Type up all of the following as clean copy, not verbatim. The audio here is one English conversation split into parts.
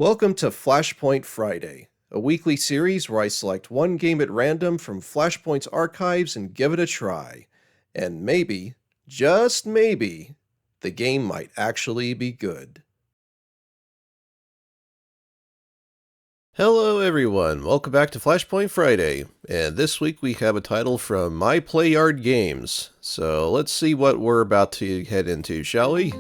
Welcome to Flashpoint Friday, a weekly series where I select one game at random from Flashpoint's archives and give it a try. And maybe, just maybe, the game might actually be good. Hello everyone, welcome back to Flashpoint Friday, and this week we have a title from My Play Yard Games. So let's see what we're about to head into, shall we?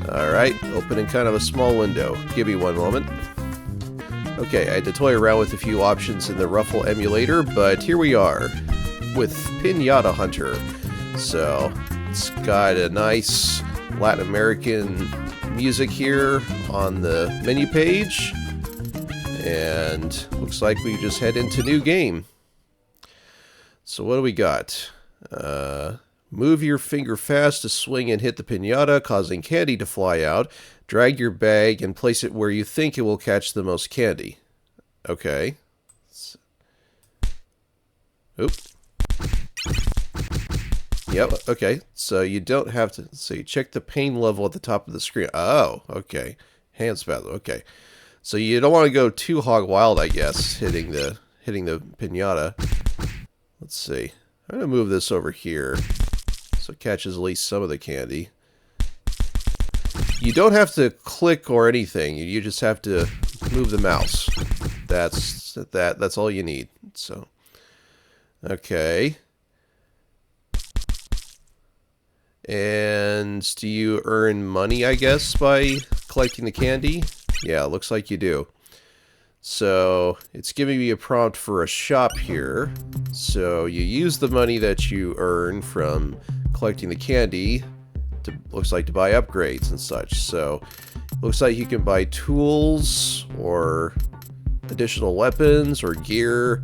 Alright, opening kind of a small window. Give me one moment. Okay, I had to toy around with a few options in the Ruffle emulator, but here we are with Pinata Hunter. So, it's got a nice Latin American music here on the menu page, and looks like we just head into new game. So what do we got? Move your finger fast to swing and hit the pinata, causing candy to fly out. Drag your bag and place it where you think it will catch the most candy. Okay. Oop. Yep, okay. So you don't have to... see. Check the pain level at the top of the screen. Oh, okay. Hand spasm. Okay. So you don't want to go too hog wild, I guess, hitting the pinata. Let's see. I'm going to move this over here so it catches at least some of the candy. You don't have to click or anything. You just have to move the mouse. That's all you need. So, okay. And do you earn money, I guess, by collecting the candy? Yeah, it looks like you do. So, it's giving me a prompt for a shop here. So, you use the money that you earn from collecting the candy to, looks like, to buy upgrades and such. So, looks like you can buy tools or additional weapons or gear,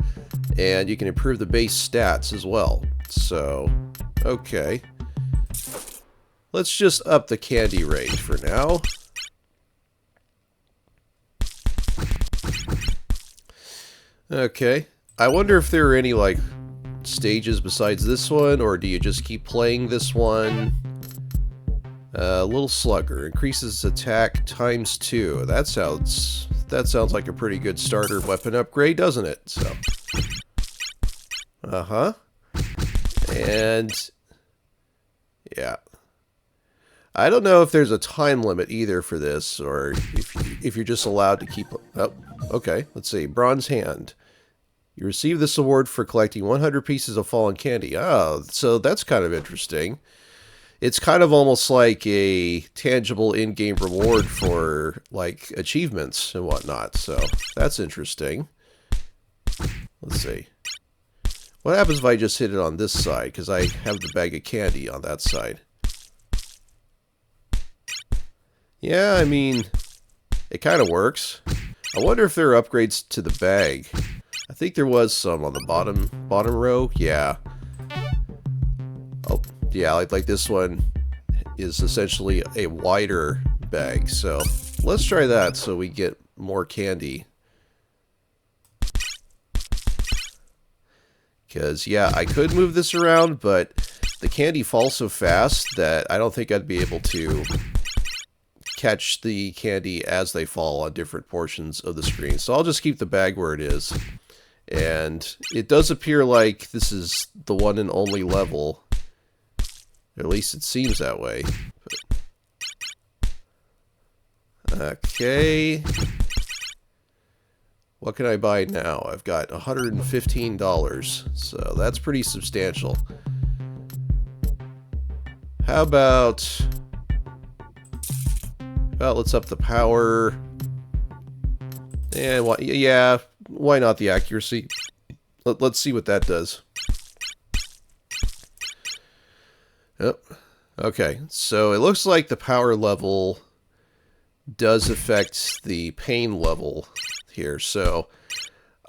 and you can improve the base stats as well. So, okay. Let's just up the candy rate for now. Okay. I wonder if there are any, like, stages besides this one, or do you just keep playing this one? Little Slugger increases attack ×2. That sounds like a pretty good starter weapon upgrade, doesn't it? So, and yeah, I don't know if there's a time limit either for this, or if you're just allowed to keep. Oh, okay. Let's see. Bronze Hand. You receive this award for collecting 100 pieces of fallen candy. Oh, so that's kind of interesting. It's kind of almost like a tangible in-game reward for, like, achievements and whatnot. So that's interesting. Let's see. What happens if I just hit it on this side? Because I have the bag of candy on that side. Yeah, I mean, it kind of works. I wonder if there are upgrades to the bag. I think there was some on the bottom row. Yeah. Oh, yeah, like this one is essentially a wider bag. So let's try that so we get more candy. Because, yeah, I could move this around, but the candy falls so fast that I don't think I'd be able to catch the candy as they fall on different portions of the screen. So I'll just keep the bag where it is. And it does appear like this is the one and only level. At least it seems that way. But okay. What can I buy now? I've got $115. So that's pretty substantial. How about... well, let's up the power. And yeah, why not the accuracy? Let's see what that does. Yep. Okay, so it looks like the power level does affect the pain level here. So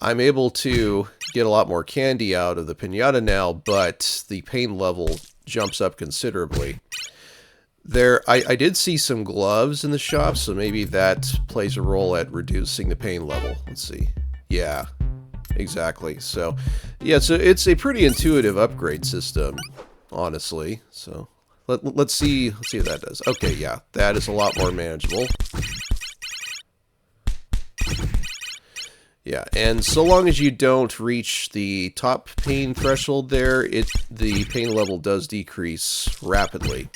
I'm able to get a lot more candy out of the pinata now, but the pain level jumps up considerably. I did see some gloves in the shop, so maybe that plays a role at reducing the pain level. Let's see. Yeah, exactly. So, yeah, so it's a pretty intuitive upgrade system, honestly. So, let's see what that does. Okay, yeah, that is a lot more manageable. Yeah, and so long as you don't reach the top pain threshold there, the pain level does decrease rapidly.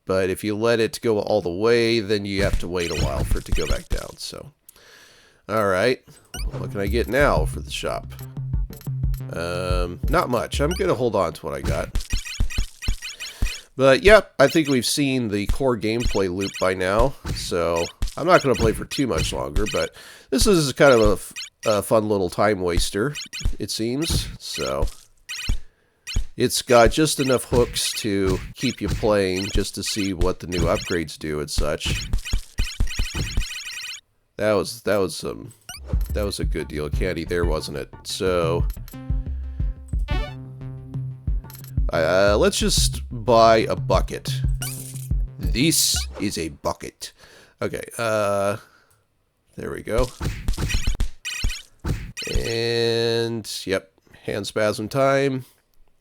But if you let it go all the way, then you have to wait a while for it to go back down. So, alright, what can I get now for the shop? Not much. I'm going to hold on to what I got. But, yep, I think we've seen the core gameplay loop by now, so I'm not going to play for too much longer, but this is kind of a fun little time waster, it seems, so it's got just enough hooks to keep you playing just to see what the new upgrades do and such. That was a good deal of candy there, wasn't it? So let's just buy a bucket. This is a bucket. Okay, there we go. And, yep, hand spasm time.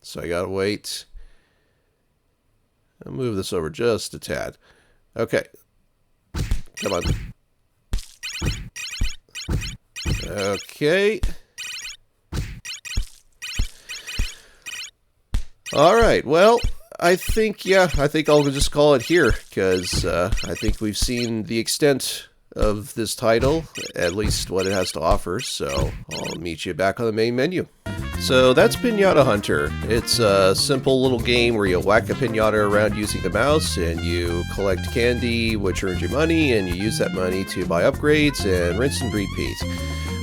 So I gotta wait. I'll move this over just a tad. Okay. Come on. Okay. Alright, well, I think I'll just call it here, because I think we've seen the extent of this title, at least what it has to offer, so I'll meet you back on the main menu. So that's Pinata Hunter. It's a simple little game where you whack a pinata around using the mouse, and you collect candy, which earns you money, and you use that money to buy upgrades, and rinse and repeat.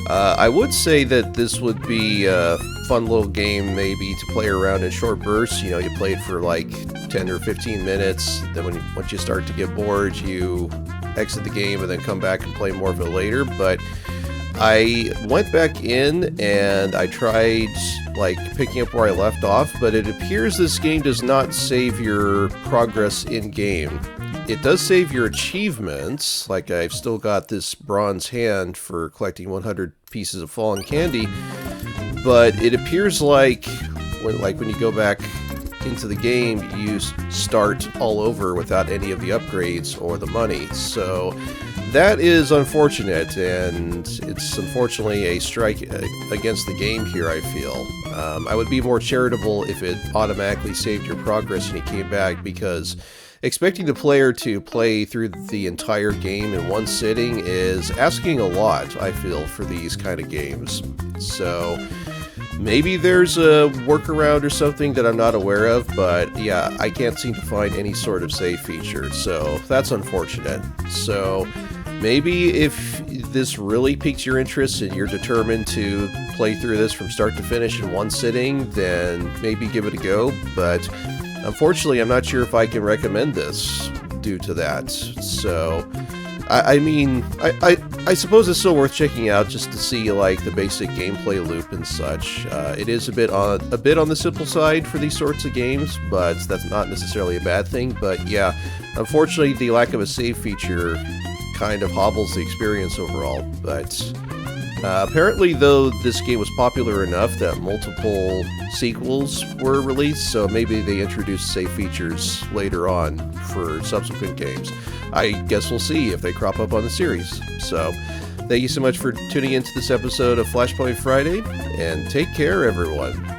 I would say that this would be a fun little game maybe to play around in short bursts. You know, you play it for like 10 or 15 minutes, then once you start to get bored, you exit the game and then come back and play more of it later. But I went back in and I tried like picking up where I left off, but it appears this game does not save your progress in game. It does save your achievements, like I've still got this bronze hand for collecting 100 pieces of fallen candy, but it appears like when you go back into the game, you start all over without any of the upgrades or the money. So that is unfortunate, and it's unfortunately a strike against the game here, I feel. I would be more charitable if it automatically saved your progress and you came back, because expecting the player to play through the entire game in one sitting is asking a lot, I feel, for these kind of games. So maybe there's a workaround or something that I'm not aware of, but yeah, I can't seem to find any sort of save feature, so that's unfortunate. So maybe if this really piques your interest and you're determined to play through this from start to finish in one sitting, then maybe give it a go, but unfortunately I'm not sure if I can recommend this due to that. So I mean, I suppose it's still worth checking out just to see like the basic gameplay loop and such. It is a bit on the simple side for these sorts of games, but that's not necessarily a bad thing. But yeah, unfortunately the lack of a save feature kind of hobbles the experience overall. But apparently, though, this game was popular enough that multiple sequels were released, so maybe they introduced save features later on for subsequent games. I guess we'll see if they crop up on the series. So, thank you so much for tuning into this episode of Flashpoint Friday, and take care, everyone.